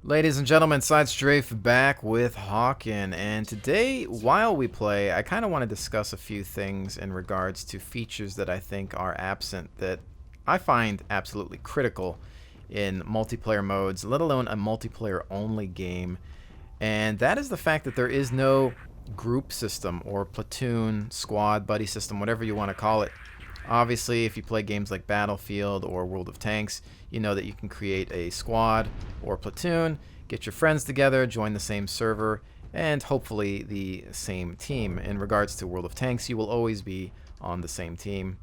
Ladies and gentlemen, SideStrafe back with HAWKEN, and today, while we play, I kind of want to discuss a few things in regards to features that I think are absent that I find absolutely critical in multiplayer modes, let alone a multiplayer-only game, and that is the fact that there is no group system or platoon, squad, buddy system, whatever you want to call it. Obviously, if you play games like Battlefield or World of Tanks, you know that you can create a squad or platoon, get your friends together, join the same server, and hopefully the same team. In regards to World of Tanks, you will always be on the same team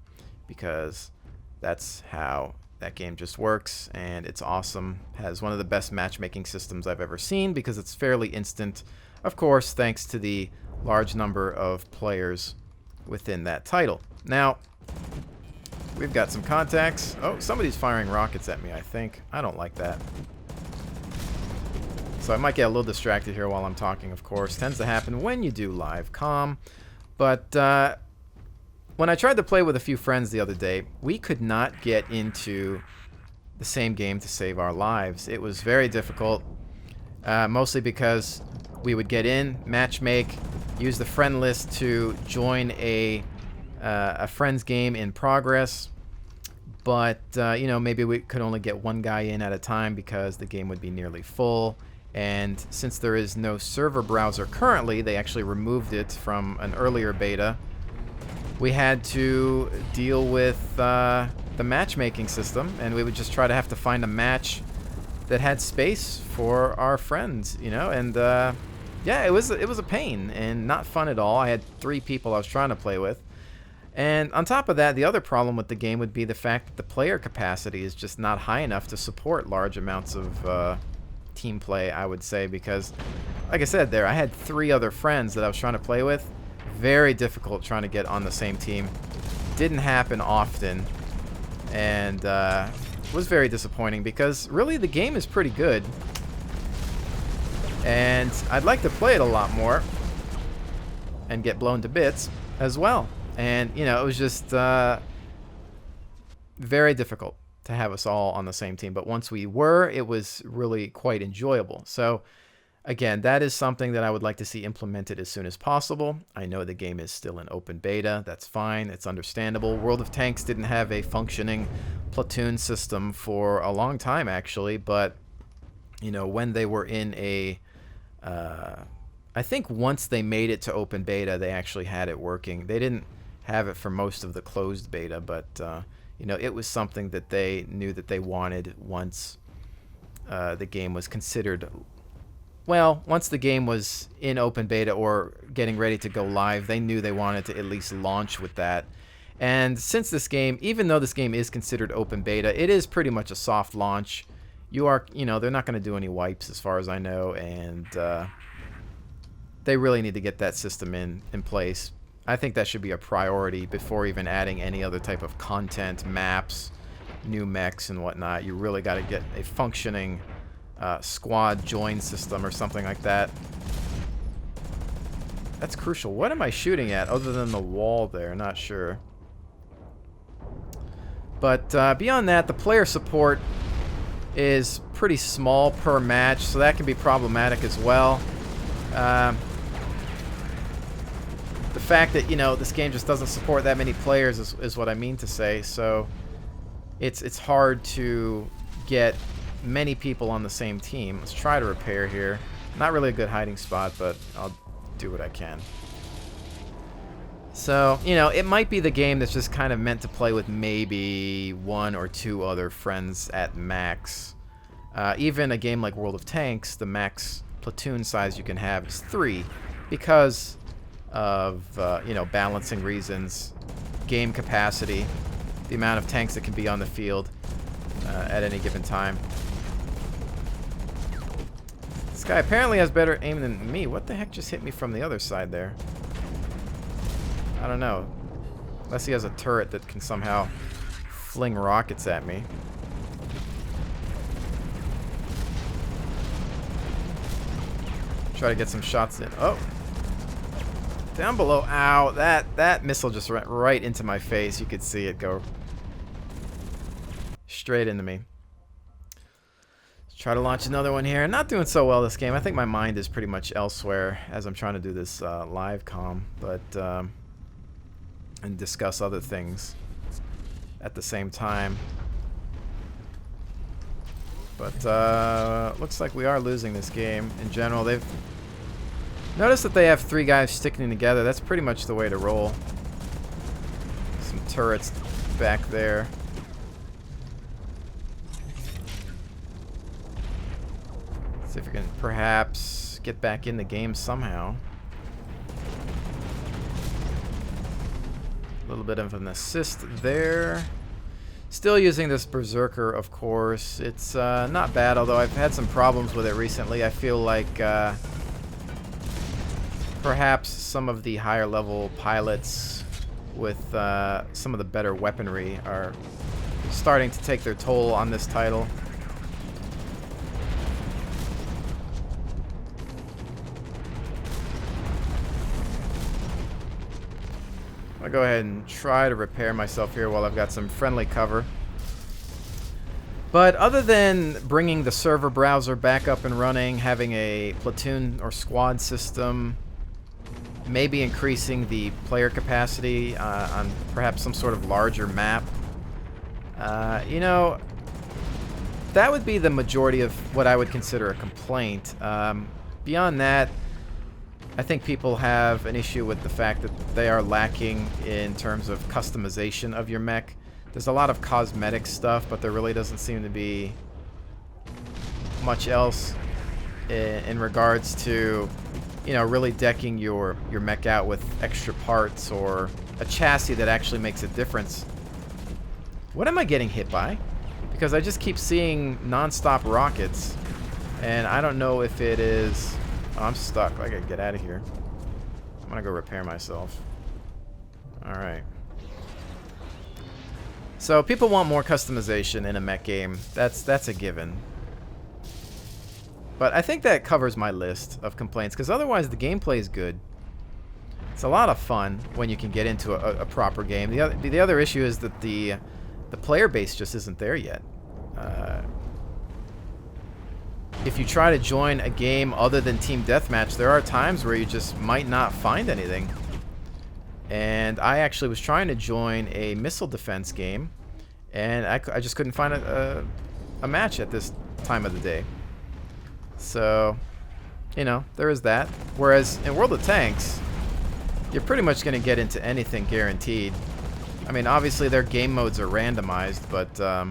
because that's how that game just works, and it's awesome. Has one of the best matchmaking systems I've ever seen because it's fairly instant, of course, thanks to the large number of players within that title. Now, we've got some contacts. Oh, somebody's firing rockets at me, I think. I don't like that. So I might get a little distracted here while I'm talking, of course. Tends to happen when you do live comm. But when I tried to play with a few friends the other day, we could not get into the same game to save our lives. It was very difficult, mostly because we would get in, matchmake, use the friend list to join a friend's game in progress, but you know, maybe we could only get one guy in at a time because the game would be nearly full. And since there is no server browser currently, they actually removed it from an earlier beta. We had to deal with the matchmaking system, and we would just try to have to find a match that had space for our friends, you know. And yeah, it was a pain and not fun at all. I had 3 people I was trying to play with. And on top of that, the other problem with the game would be the fact that the player capacity is just not high enough to support large amounts of team play, I would say, because, like I said there, I had 3 other friends that I was trying to play with. Very difficult trying to get on the same team. Didn't happen often, and was very disappointing because really the game is pretty good. And I'd like to play it a lot more and get blown to bits as well. And, you know, it was just very difficult to have us all on the same team. But once we were, it was really quite enjoyable. So, again, that is something that I would like to see implemented as soon as possible. I know the game is still in open beta. That's fine. It's understandable. World of Tanks didn't have a functioning platoon system for a long time, actually. But, you know, when they were in a... I think once they made it to open beta, they actually had it working. They didn't have it for most of the closed beta, but you know, it was something that they knew that they wanted once the game was considered, well, once the game was in open beta or getting ready to go live, they knew they wanted to at least launch with that. And since this game, even though this game is considered open beta, it is pretty much a soft launch. You know, they're not going to do any wipes as far as I know, and they really need to get that system in place. I think that should be a priority before even adding any other type of content, maps, new mechs, and whatnot. You really got to get a functioning squad join system or something like that. That's crucial. What am I shooting at other than the wall there? Not sure. But beyond that, the player support is pretty small per match, so that can be problematic as well. The fact that, you know, this game just doesn't support that many players is what I mean to say. So it's hard to get many people on the same team. Let's try to repair here. Not really a good hiding spot, but I'll do what I can. So, you know, it might be the game that's just kind of meant to play with maybe 1 or 2 other friends at max. Even a game like World of Tanks, the max platoon size you can have is 3 because of, you know, balancing reasons, game capacity, the amount of tanks that can be on the field at any given time. This guy apparently has better aim than me. What the heck just hit me from the other side there? I don't know. Unless he has a turret that can somehow fling rockets at me. Try to get some shots in. Oh! Down below. Ow. That missile just went right into my face. You could see it go straight into me. Try to launch another one here. Not doing so well this game. I think my mind is pretty much elsewhere as I'm trying to do this live comm, but and discuss other things at the same time. But looks like we are losing this game in general. They've noticed that they have 3 guys sticking together. That's pretty much the way to roll. Some turrets back there. See if we can perhaps get back in the game somehow. A little bit of an assist there. Still using this Berserker, of course. It's not bad, although I've had some problems with it recently. I feel like perhaps some of the higher level pilots with some of the better weaponry are starting to take their toll on this title. I'll go ahead and try to repair myself here while I've got some friendly cover. But other than bringing the server browser back up and running, having a platoon or squad system, maybe increasing the player capacity on perhaps some sort of larger map, you know, that would be the majority of what I would consider a complaint. Beyond that, I think people have an issue with the fact that they are lacking in terms of customization of your mech. There's a lot of cosmetic stuff, but there really doesn't seem to be much else in regards to, you know, really decking your mech out with extra parts or a chassis that actually makes a difference. What am I getting hit by? Because I just keep seeing non-stop rockets, and I don't know if it is... Oh, I'm stuck. I gotta get out of here. I'm gonna go repair myself. Alright. So people want more customization in a mech game. That's a given. But I think that covers my list of complaints, because otherwise the gameplay is good. It's a lot of fun when you can get into a proper game. The other issue is that the player base just isn't there yet. If you try to join a game other than Team Deathmatch, there are times where you just might not find anything. And I actually was trying to join a missile defense game, and I just couldn't find a match at this time of the day. So, you know, there is that. Whereas in World of Tanks, you're pretty much going to get into anything guaranteed. I mean, obviously their game modes are randomized, but...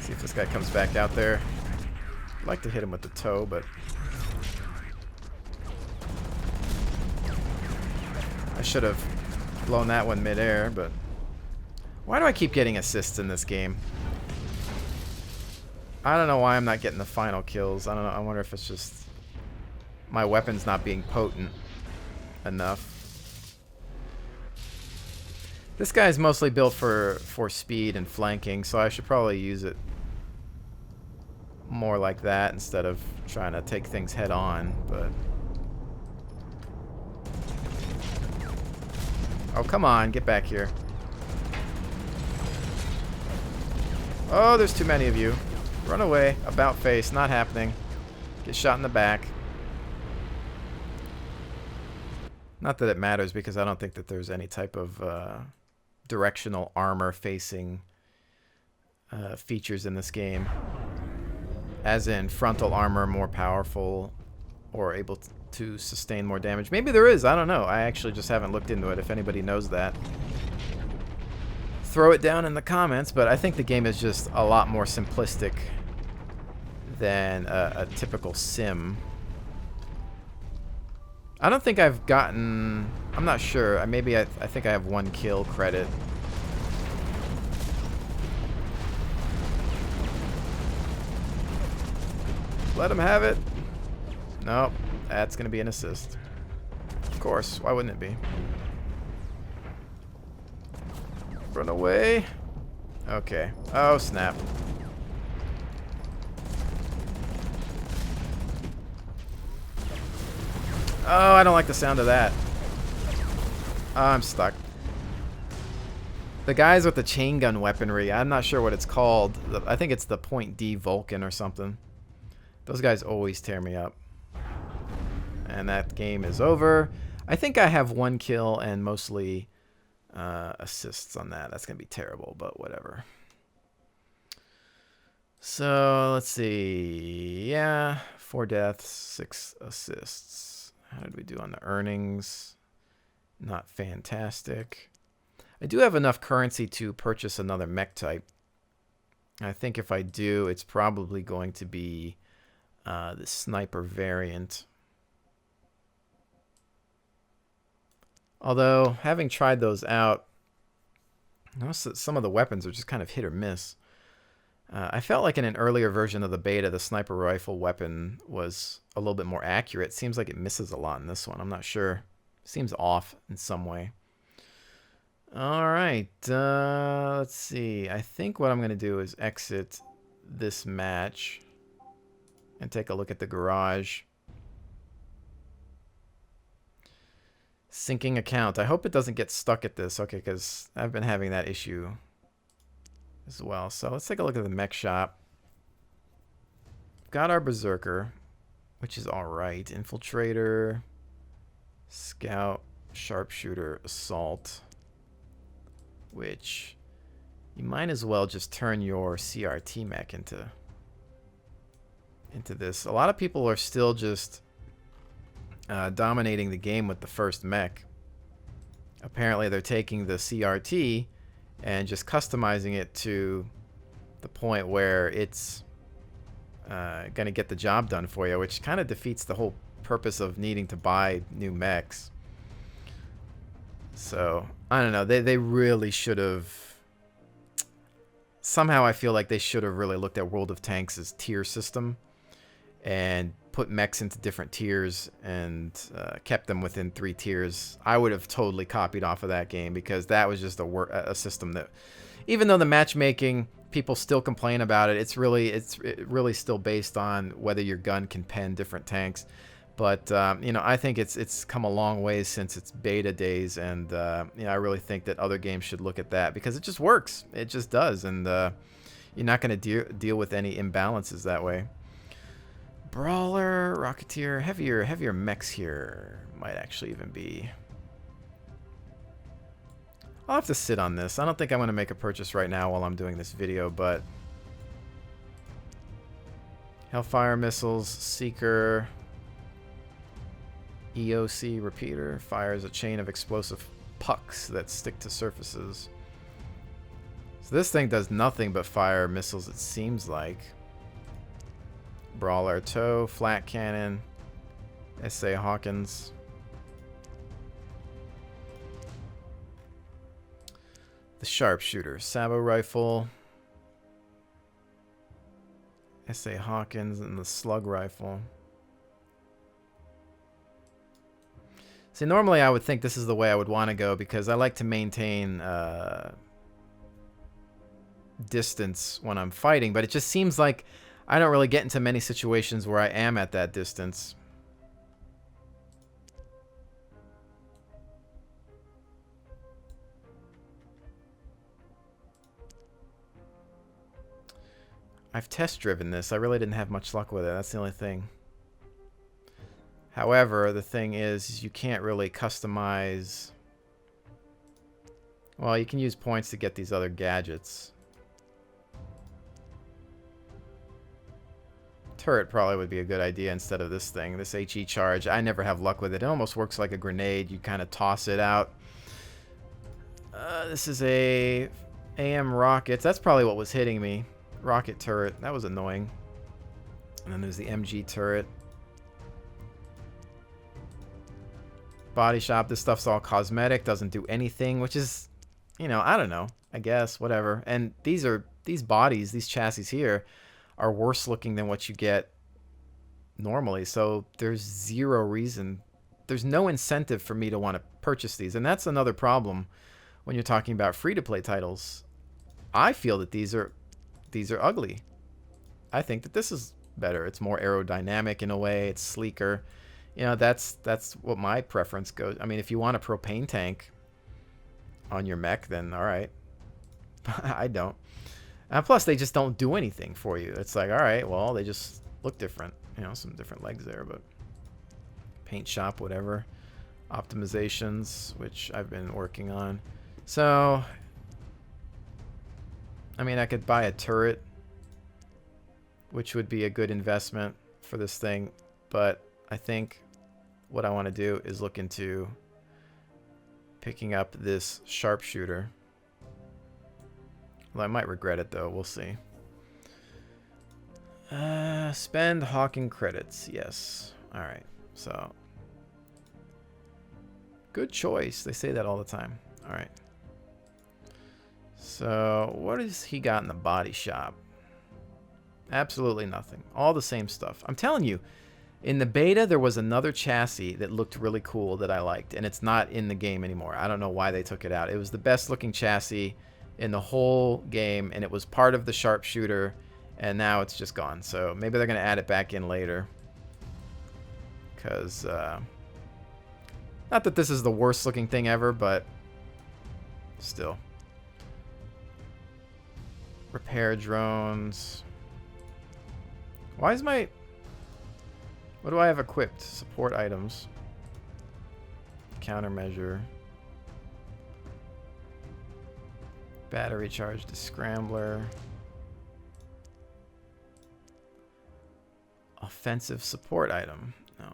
see if this guy comes back out there. I'd like to hit him with the toe, but... I should have blown that one mid-air, but... Why do I keep getting assists in this game? I don't know why I'm not getting the final kills. I don't know. I wonder if it's just my weapon's not being potent enough. This guy's mostly built for speed and flanking, so I should probably use it more like that instead of trying to take things head on, but... Oh, come on, get back here. Oh, there's too many of you. Run away. About face. Not happening. Get shot in the back. Not that it matters, because I don't think that there's any type of directional armor facing features in this game. As in frontal armor more powerful or able to sustain more damage. Maybe there is. I don't know. I actually just haven't looked into it. If anybody knows that, throw it down in the comments. But I think the game is just a lot more simplistic than a typical sim. I don't think I've gotten... I'm not sure. Maybe I think I have 1 kill credit. Let him have it. Nope. That's going to be an assist. Of course. Why wouldn't it be? Run away. Okay. Oh, snap. Oh, I don't like the sound of that. Oh, I'm stuck. The guys with the chain gun weaponry, I'm not sure what it's called. I think it's the Point D Vulcan or something. Those guys always tear me up. And that game is over. I think I have 1 kill and mostly assists on that. That's going to be terrible, but whatever. So, let's see. Yeah, 4 deaths, 6 assists. How did we do on the earnings? Not fantastic. I do have enough currency to purchase another mech type. I think if I do, it's probably going to be the sniper variant. Although, having tried those out, I noticed that some of the weapons are just kind of hit or miss. I felt like in an earlier version of the beta, the sniper rifle weapon was a little bit more accurate. Seems like it misses a lot in this one. I'm not sure. Seems off in some way. All right. Let's see. I think what I'm going to do is exit this match and take a look at the garage. Syncing account. I hope it doesn't get stuck at this. Okay, because I've been having that issue as well. So let's take a look at the mech shop. Got our Berserker, which is all right. Infiltrator, Scout, Sharpshooter, Assault, which you might as well just turn your CRT mech into this. A lot of people are still just dominating the game with the first mech. Apparently they're taking the CRT and just customizing it to the point where it's going to get the job done for you, which kind of defeats the whole purpose of needing to buy new mechs. So, I don't know. They really should have... Somehow I feel like they should have really looked at World of Tanks' tier system and put mechs into different tiers and kept them within 3 tiers. I would have totally copied off of that game, because that was just a system that, even though the matchmaking, people still complain about it, it's really still based on whether your gun can pen different tanks. But you know, I think it's come a long way since its beta days, and you know, I really think that other games should look at that, because it just works. It just does, and you're not going to deal with any imbalances that way. Brawler, Rocketeer, heavier mechs here might actually even be. I'll have to sit on this. I don't think I'm going to make a purchase right now while I'm doing this video, but Hellfire missiles, Seeker, EOC repeater, fires a chain of explosive pucks that stick to surfaces. So this thing does nothing but fire missiles, it seems like. Brawler tow, flat cannon, SA HAWKENs. The sharpshooter, Sabo rifle, SA HAWKENs, and the slug rifle. See, normally I would think this is the way I would want to go, because I like to maintain distance when I'm fighting, but it just seems like I don't really get into many situations where I am at that distance. I've test driven this. I really didn't have much luck with it. That's the only thing. However, the thing is you can't really customize. Well, you can use points to get these other gadgets. Turret probably would be a good idea instead of this thing. This HE charge, I never have luck with it. It almost works like a grenade. You kind of toss it out. This is a AM rockets. That's probably what was hitting me. Rocket turret. That was annoying. And then there's the MG turret. Body shop. This stuff's all cosmetic. Doesn't do anything, which is, you know, I don't know. I guess, whatever. And these bodies, these chassis here, are worse looking than what you get normally. So there's zero reason. There's no incentive for me to want to purchase these. And that's another problem when you're talking about free-to-play titles. I feel that these are ugly. I think that this is better. It's more aerodynamic in a way. It's sleeker. You know, that's what my preference goes. I mean, if you want a propane tank on your mech, then all right. I don't. Plus, they just don't do anything for you. It's like, all right, well, they just look different. You know, some different legs there, but paint shop, whatever. Optimizations, which I've been working on. So, I mean, I could buy a turret, which would be a good investment for this thing, but I think what I want to do is look into picking up this sharpshooter. Well, I might regret it, though. We'll see. Spend HAWKEN credits. Yes. All right. So, good choice. They say that all the time. All right. So, what has he got in the body shop? Absolutely nothing. All the same stuff. I'm telling you, in the beta, there was another chassis that looked really cool that I liked, and it's not in the game anymore. I don't know why they took it out. It was the best looking chassis in the whole game, and it was part of the sharpshooter, and now it's just gone. So maybe they're going to add it back in later. Because, not that this is the worst looking thing ever, but still. Repair drones. Why is my... What do I have equipped? Support items. Countermeasure. Battery charge to scrambler. Offensive support item. No.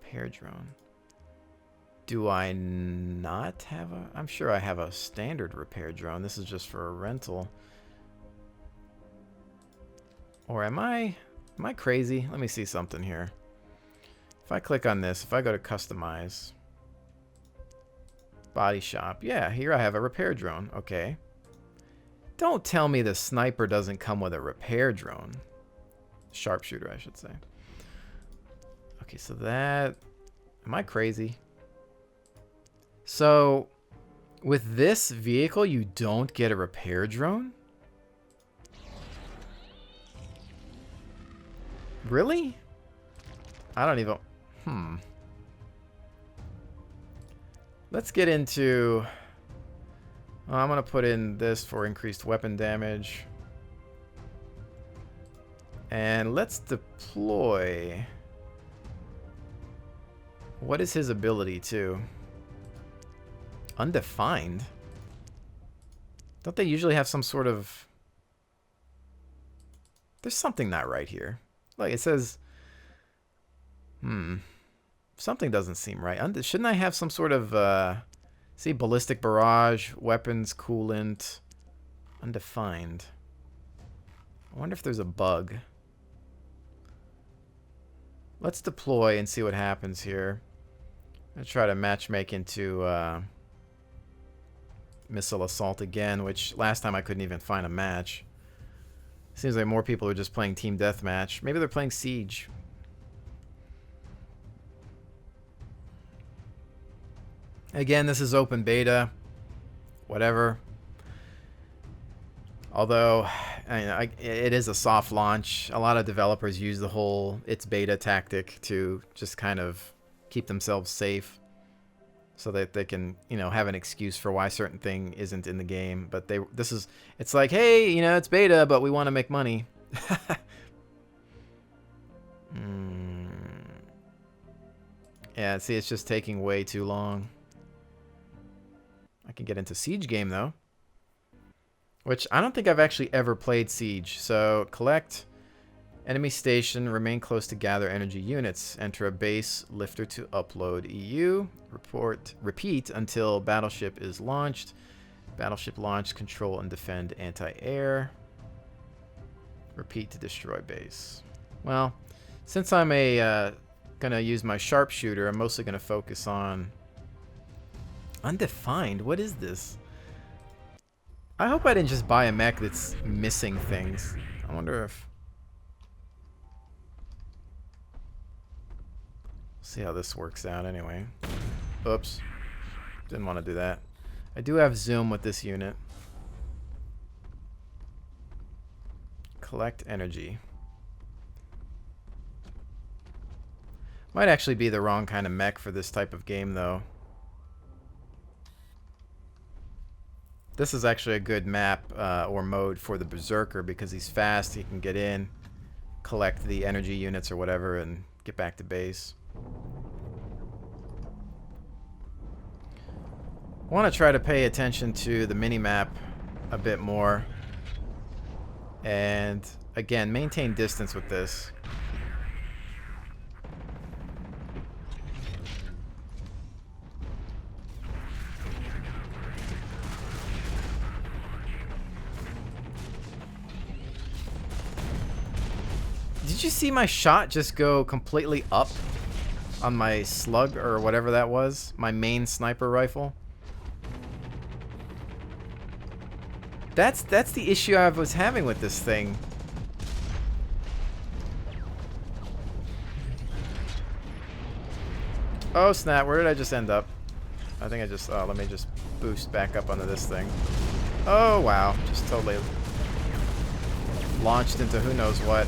Repair drone. Do I not have a... I'm sure I have a standard repair drone. This is just for a rental. Or am I crazy? Let me see something here. If I click on this, if I go to customize, body shop, yeah, here I have a repair drone. Okay. Don't tell me the sniper doesn't come with a repair drone. Sharpshooter, I should say. Okay, so that... Am I crazy? So, with this vehicle, you don't get a repair drone? Really? I don't even... Let's get into... I'm going to put in this for increased weapon damage. And let's deploy... What is his ability, too? Undefined? Don't they usually have some sort of... There's something not right here. Like, it says... Something doesn't seem right. Shouldn't I have some sort of... See, ballistic barrage, weapons, coolant... Undefined. I wonder if there's a bug. Let's deploy and see what happens here. I'm going to try to matchmake into... Missile Assault again, which last time I couldn't even find a match. Seems like more people are just playing Team Deathmatch. Maybe they're playing Siege. Again, this is open beta. Whatever. Although, it is a soft launch. A lot of developers use the whole it's beta tactic to just kind of keep themselves safe. So that they can, you know, have an excuse for why certain thing isn't in the game. But it's like, hey, you know, it's beta, but we want to make money. Yeah, see, it's just taking way too long. I can get into Siege game, though. Which, I don't think I've actually ever played Siege. So, collect... Enemy station, remain close to gather energy units. Enter a base lifter to upload EU. Repeat until battleship is launched. Battleship launched, control and defend anti-air. Repeat to destroy base. Well, since I'm gonna use my sharpshooter, I'm mostly gonna focus on... Undefined? What is this? I hope I didn't just buy a mech that's missing things. I wonder if... See how this works out anyway. Oops. Didn't want to do that. I do have zoom with this unit. Collect energy. Might actually be the wrong kind of mech for this type of game, though. This is actually a good map or mode for the Berserker because he's fast. He can get in, collect the energy units or whatever, and get back to base. I want to try to pay attention to the mini-map a bit more. And, again, maintain distance with this. Did you see my shot just go completely up on my slug or whatever that was? My main sniper rifle? That's the issue I was having with this thing. Oh snap, where did I just end up? I think I just, oh, let me just boost back up onto this thing. Oh wow, just totally launched into who knows what.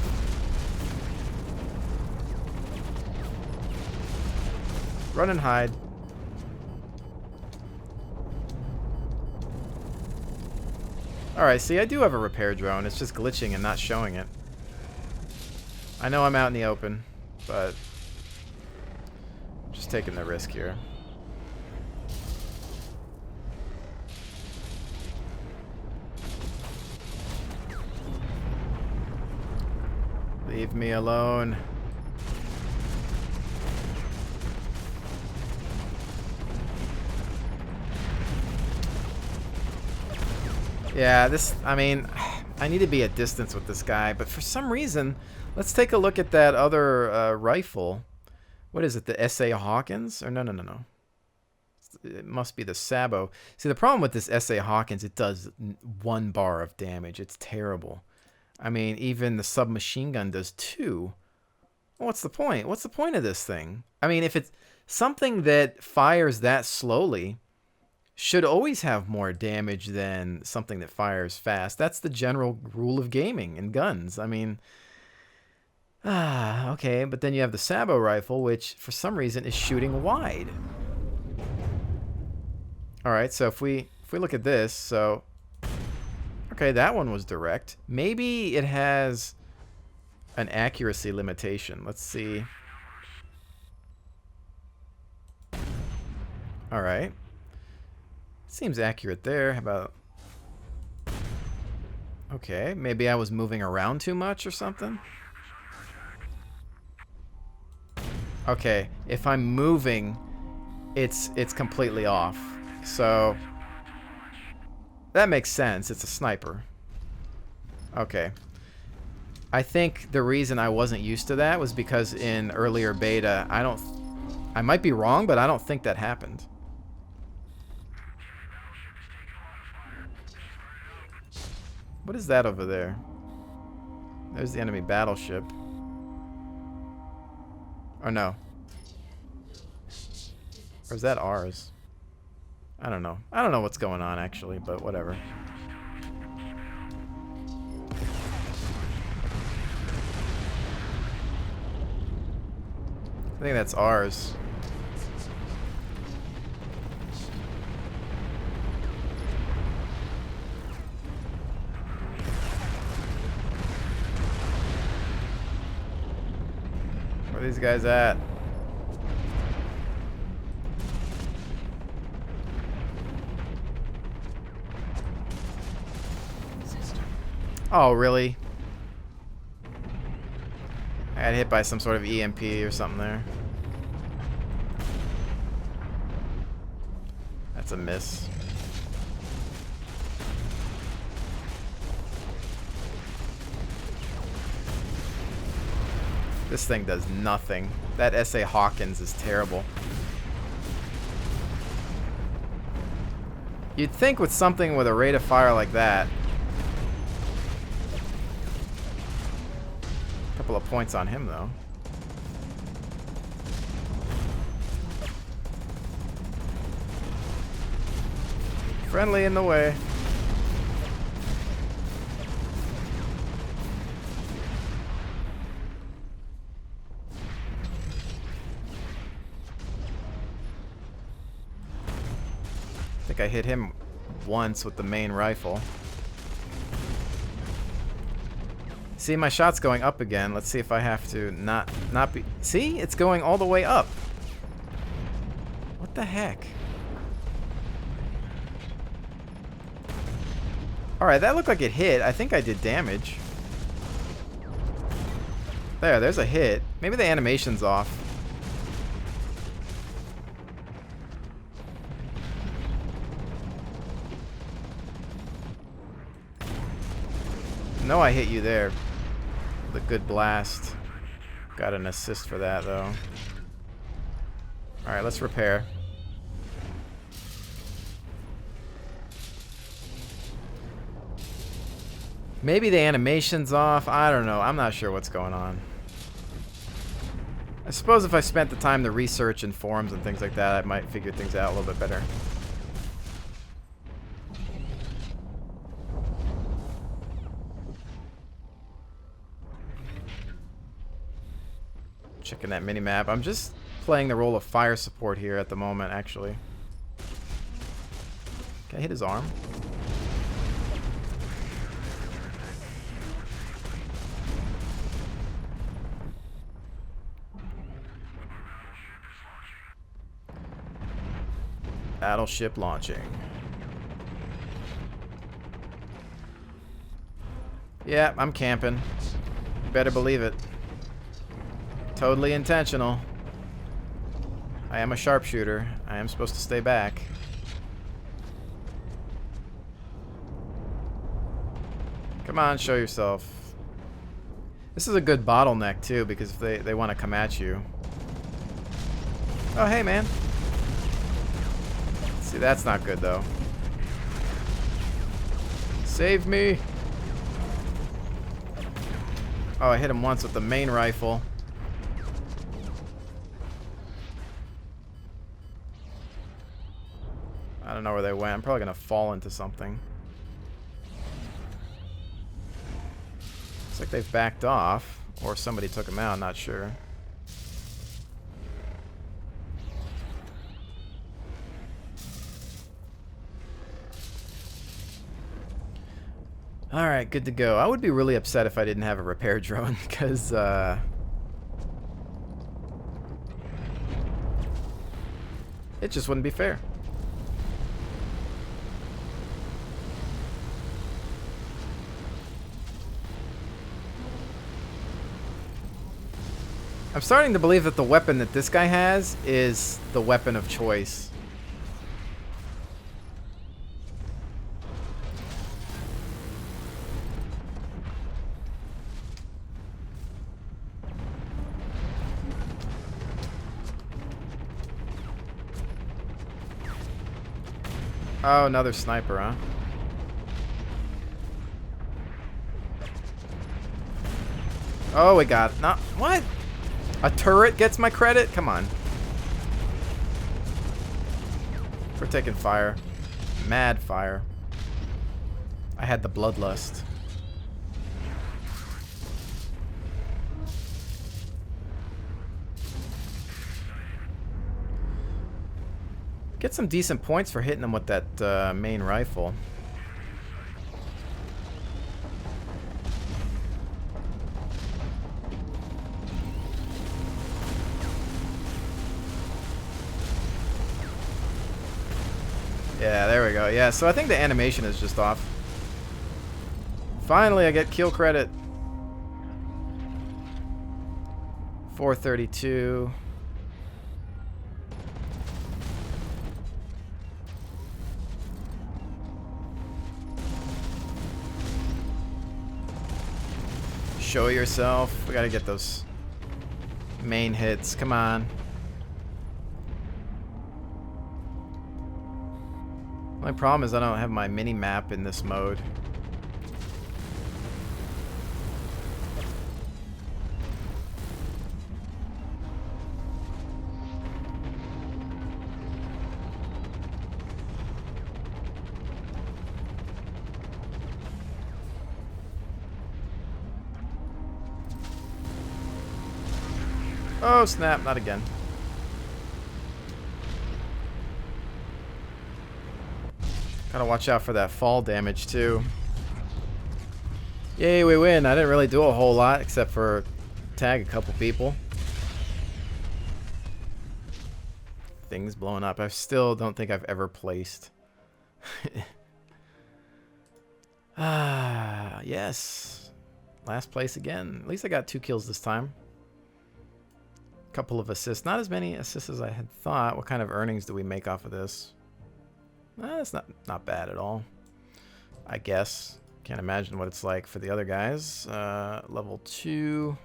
Run and hide. Alright, see, I do have a repair drone. It's just glitching and not showing it. I know I'm out in the open, but just taking the risk here. Leave me alone. Yeah, this, I mean, I need to be at distance with this guy, but for some reason, let's take a look at that other rifle. What is it, the HAWKENs? Or no. It must be the Sabo. See, the problem with this HAWKENs, it does 1 bar of damage. It's terrible. I mean, even the submachine gun does 2. Well, what's the point? What's the point of this thing? I mean, if it's something that fires that slowly, should always have more damage than something that fires fast. That's the general rule of gaming and guns. I mean, okay, but then you have the Sabo rifle, which for some reason is shooting wide. All right, so if we look at this, so okay, that one was direct. Maybe it has an accuracy limitation. Let's see. All right. Seems accurate there. How about... Okay, maybe I was moving around too much or something? Okay, if I'm moving, it's completely off. So that makes sense. It's a sniper. Okay. I think the reason I wasn't used to that was because in earlier beta, I might be wrong, but I don't think that happened. What is that over there? There's the enemy battleship. Or no. Or is that ours? I don't know. I don't know what's going on actually, but whatever. I think that's ours. Where are these guys at? Oh, really? I got hit by some sort of EMP or something there. That's a miss. This thing does nothing. That HAWKENs is terrible. You'd think with something with a rate of fire like that, a couple of points on him though. Friendly in the way. I think I hit him once with the main rifle. See, my shot's going up again. Let's see if I have to not be... See? It's going all the way up. What the heck? Alright, that looked like it hit. I think I did damage. There's a hit. Maybe the animation's off. No, I hit you there. The good blast. Got an assist for that, though. Alright, let's repair. Maybe the animation's off. I don't know. I'm not sure what's going on. I suppose if I spent the time to research in forums and things like that, I might figure things out a little bit better. Checking that mini-map. I'm just playing the role of fire support here at the moment, actually. Can I hit his arm? Battleship launching. Yeah, I'm camping. You better believe it. Totally intentional. I am a sharpshooter. I am supposed to stay back. Come on, show yourself. This is a good bottleneck, too, because if they want to come at you. Oh, hey, man. See, that's not good, though. Save me. Oh, I hit him once with the main rifle. I don't know where they went. I'm probably going to fall into something. Looks like they've backed off. Or somebody took him out, not sure. Alright, good to go. I would be really upset if I didn't have a repair drone, because, it just wouldn't be fair. I'm starting to believe that the weapon that this guy has is the weapon of choice. Oh, another sniper, huh? Oh, we got... No, what? A turret gets my credit? Come on. We're taking fire. Mad fire. I had the bloodlust. Get some decent points for hitting them with that main rifle. Yeah, there we go. Yeah, so I think the animation is just off. Finally, I get kill credit. 432. Show yourself. We gotta get those main hits. Come on. My problem is I don't have my mini map in this mode. Oh snap, not again. Gotta watch out for that fall damage too. Yay, we win. I didn't really do a whole lot except for tag a couple people. Things blowing up. I still don't think I've ever placed. Yes. Last place again. At least I got 2 kills this time. Couple of assists. Not as many assists as I had thought. What kind of earnings do we make off of this? That's not bad at all, I guess. Can't imagine what it's like for the other guys. Level 2.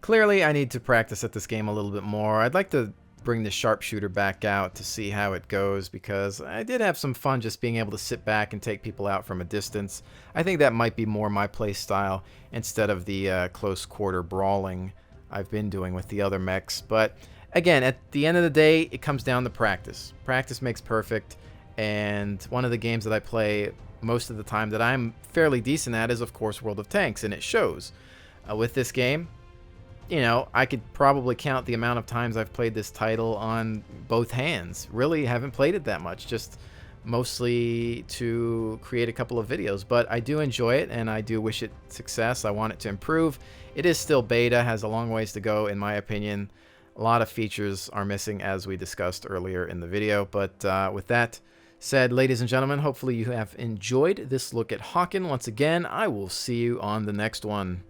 Clearly, I need to practice at this game a little bit more. I'd like to bring the sharpshooter back out to see how it goes, because I did have some fun just being able to sit back and take people out from a distance. I think that might be more my play style instead of the close quarter brawling I've been doing with the other mechs. But again, at the end of the day, it comes down to practice. Practice makes perfect, and one of the games that I play most of the time that I'm fairly decent at is, of course, World of Tanks, and it shows. With this game, you know, I could probably count the amount of times I've played this title on both hands. Really haven't played it that much, just mostly to create a couple of videos. But I do enjoy it, and I do wish it success. I want it to improve. It is still beta, has a long ways to go, in my opinion. A lot of features are missing, as we discussed earlier in the video. But with that said, ladies and gentlemen, hopefully you have enjoyed this look at HAWKEN. Once again, I will see you on the next one.